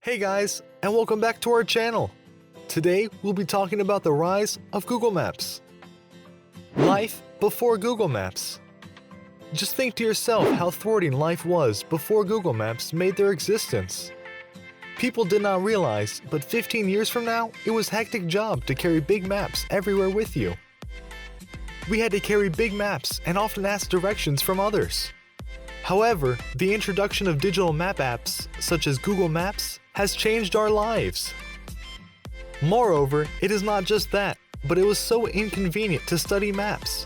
Hey guys, and welcome back to our channel. Today we'll be talking about the rise of Google Maps. Life before Google Maps. Just think to yourself how thwarting life was before Google Maps made their existence. People did not realize, but 15 years from now, it was a hectic job to carry big maps everywhere with you. We had to carry big maps and often ask directions from others. However, the introduction of digital map apps, such as Google Maps, has changed our lives. Moreover, it is not just that, but it was so inconvenient to study maps.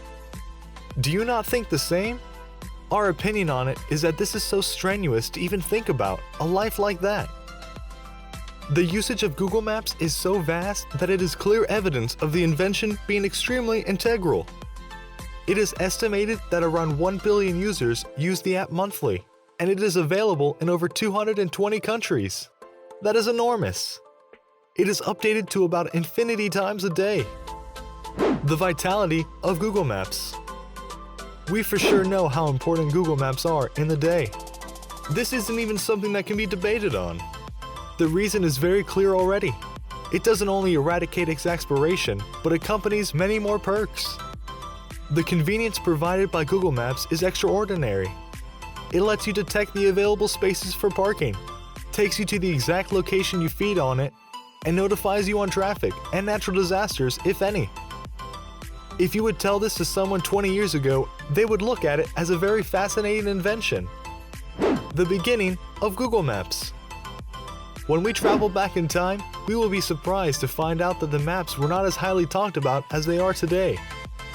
Do you not think the same? Our opinion on it is that this is so strenuous to even think about a life like that. The usage of Google Maps is so vast that it is clear evidence of the invention being extremely integral. It is estimated that around 1 billion users use the app monthly, and it is available in over 220 countries. That is enormous. It is updated to about infinity times a day. The vitality of Google Maps. We for sure know how important Google Maps are in the day. This isn't even something that can be debated on. The reason is very clear already. It doesn't only eradicate exasperation, but accompanies many more perks. The convenience provided by Google Maps is extraordinary. It lets you detect the available spaces for parking, takes you to the exact location you feed on it, and notifies you on traffic and natural disasters, if any. If you would tell this to someone 20 years ago, they would look at it as a very fascinating invention. The beginning of Google Maps. When we travel back in time, we will be surprised to find out that the maps were not as highly talked about as they are today.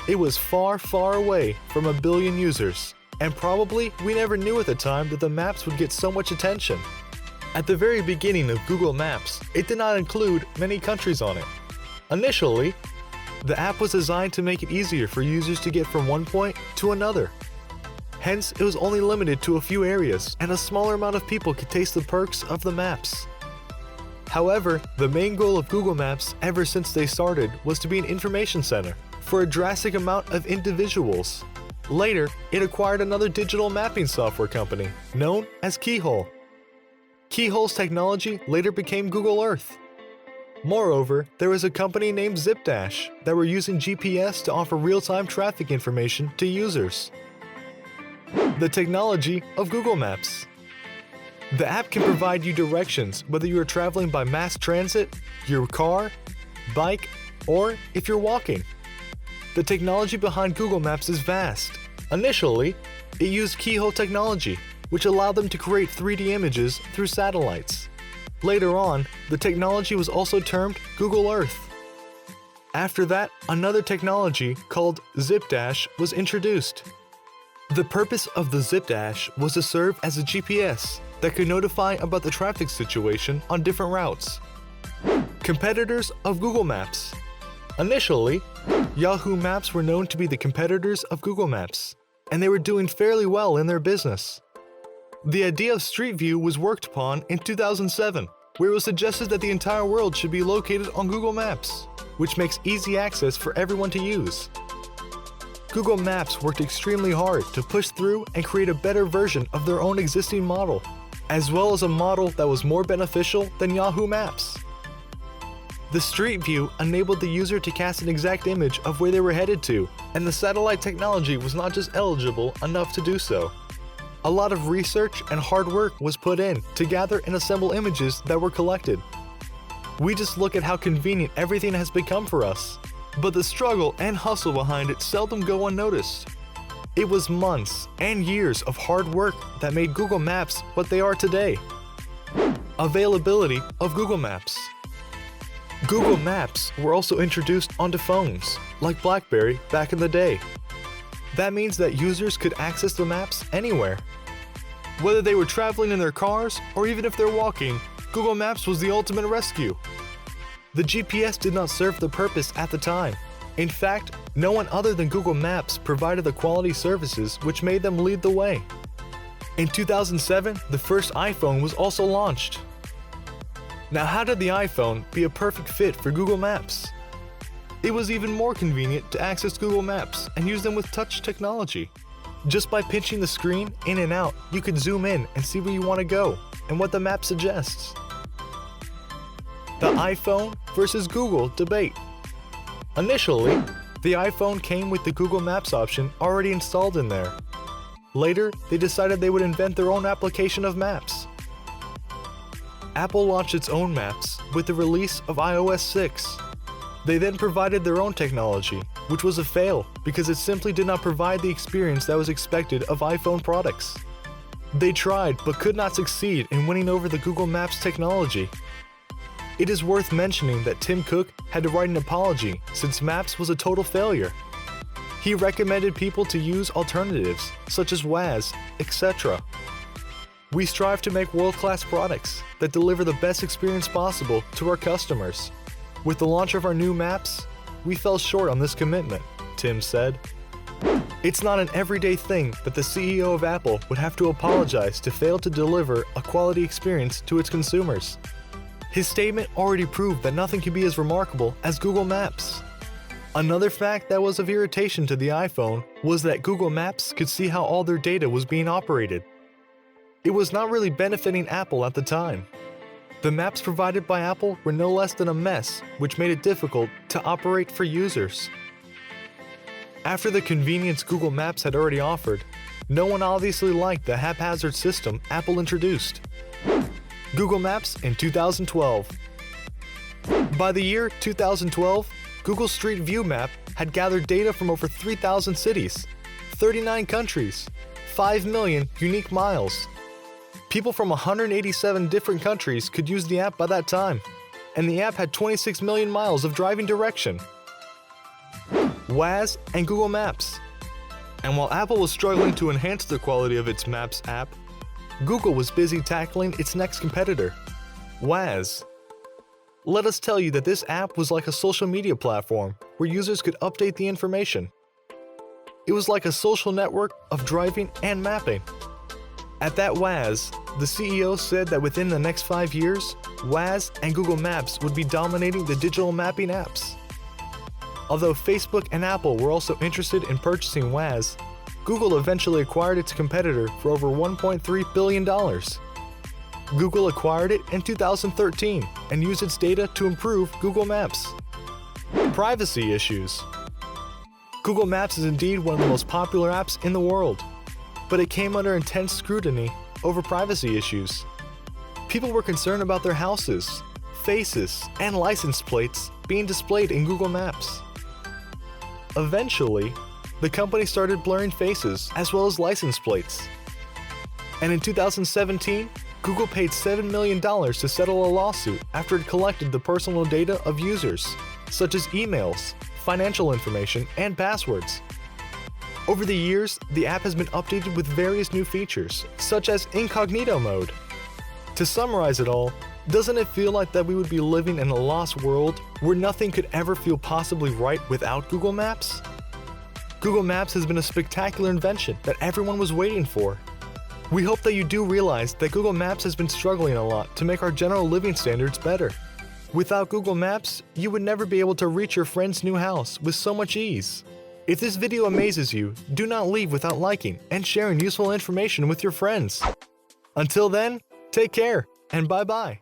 It was far, far away from 1 billion users, and probably we never knew at the time that the maps would get so much attention. At the very beginning of Google Maps, it did not include many countries on it. Initially, the app was designed to make it easier for users to get from one point to another. Hence, it was only limited to a few areas, and a smaller amount of people could taste the perks of the maps. However, the main goal of Google Maps ever since they started was to be an information center for a drastic amount of individuals. Later, it acquired another digital mapping software company known as Keyhole. Keyhole's technology later became Google Earth. Moreover, there was a company named Zipdash that were using GPS to offer real-time traffic information to users. The technology of Google Maps. The app can provide you directions whether you are traveling by mass transit, your car, bike, or if you're walking. The technology behind Google Maps is vast. Initially, it used Keyhole technology, which allowed them to create 3D images through satellites. Later on, the technology was also termed Google Earth. After that, another technology called Zipdash was introduced. The purpose of the Zipdash was to serve as a GPS that could notify about the traffic situation on different routes. Competitors of Google Maps. Initially, Yahoo Maps were known to be the competitors of Google Maps, and they were doing fairly well in their business. The idea of Street View was worked upon in 2007, where it was suggested that the entire world should be located on Google Maps, which makes easy access for everyone to use. Google Maps worked extremely hard to push through and create a better version of their own existing model, as well as a model that was more beneficial than Yahoo Maps. The Street View enabled the user to cast an exact image of where they were headed to, and the satellite technology was not just eligible enough to do so. A lot of research and hard work was put in to gather and assemble images that were collected. We just look at how convenient everything has become for us, but the struggle and hustle behind it seldom go unnoticed. It was months and years of hard work that made Google Maps what they are today. Availability of Google Maps. Google Maps were also introduced onto phones, like BlackBerry back in the day. That means that users could access the maps anywhere. Whether they were traveling in their cars or even if they're walking, Google Maps was the ultimate rescue. The GPS did not serve the purpose at the time. In fact, no one other than Google Maps provided the quality services which made them lead the way. In 2007, the first iPhone was also launched. Now, how did the iPhone be a perfect fit for Google Maps? It was even more convenient to access Google Maps and use them with touch technology. Just by pinching the screen in and out, you could zoom in and see where you want to go and what the map suggests. The iPhone versus Google debate. Initially, the iPhone came with the Google Maps option already installed in there. Later, they decided they would invent their own application of maps. Apple launched its own maps with the release of iOS 6. They then provided their own technology, which was a fail because it simply did not provide the experience that was expected of iPhone products. They tried but could not succeed in winning over the Google Maps technology. It is worth mentioning that Tim Cook had to write an apology since Maps was a total failure. He recommended people to use alternatives such as Waze, etc. We strive to make world-class products that deliver the best experience possible to our customers. With the launch of our new maps, we fell short on this commitment, Tim said. It's not an everyday thing that the CEO of Apple would have to apologize to fail to deliver a quality experience to its consumers. His statement already proved that nothing can be as remarkable as Google Maps. Another fact that was of irritation to the iPhone was that Google Maps could see how all their data was being operated. It was not really benefiting Apple at the time. The maps provided by Apple were no less than a mess, which made it difficult to operate for users. After the convenience Google Maps had already offered, no one obviously liked the haphazard system Apple introduced. Google Maps in 2012. By the year 2012, Google Street View Map had gathered data from over 3,000 cities, 39 countries, 5 million unique miles. People from 187 different countries could use the app by that time, and the app had 26 million miles of driving direction. Waze and Google Maps. And while Apple was struggling to enhance the quality of its Maps app, Google was busy tackling its next competitor, Waze. Let us tell you that this app was like a social media platform where users could update the information. It was like a social network of driving and mapping. At that Waze, the CEO said that within the next 5 years, Waze and Google Maps would be dominating the digital mapping apps. Although Facebook and Apple were also interested in purchasing Waze, Google eventually acquired its competitor for over $1.3 billion. Google acquired it in 2013 and used its data to improve Google Maps. Privacy issues. Google Maps is indeed one of the most popular apps in the world, but it came under intense scrutiny over privacy issues. People were concerned about their houses, faces, and license plates being displayed in Google Maps. Eventually, the company started blurring faces as well as license plates. And in 2017, Google paid $7 million to settle a lawsuit after it collected the personal data of users, such as emails, financial information, and passwords. Over the years, the app has been updated with various new features, such as incognito mode. To summarize it all, doesn't it feel like that we would be living in a lost world where nothing could ever feel possibly right without Google Maps? Google Maps has been a spectacular invention that everyone was waiting for. We hope that you do realize that Google Maps has been struggling a lot to make our general living standards better. Without Google Maps, you would never be able to reach your friend's new house with so much ease. If this video amazes you, do not leave without liking and sharing useful information with your friends. Until then, take care and bye-bye.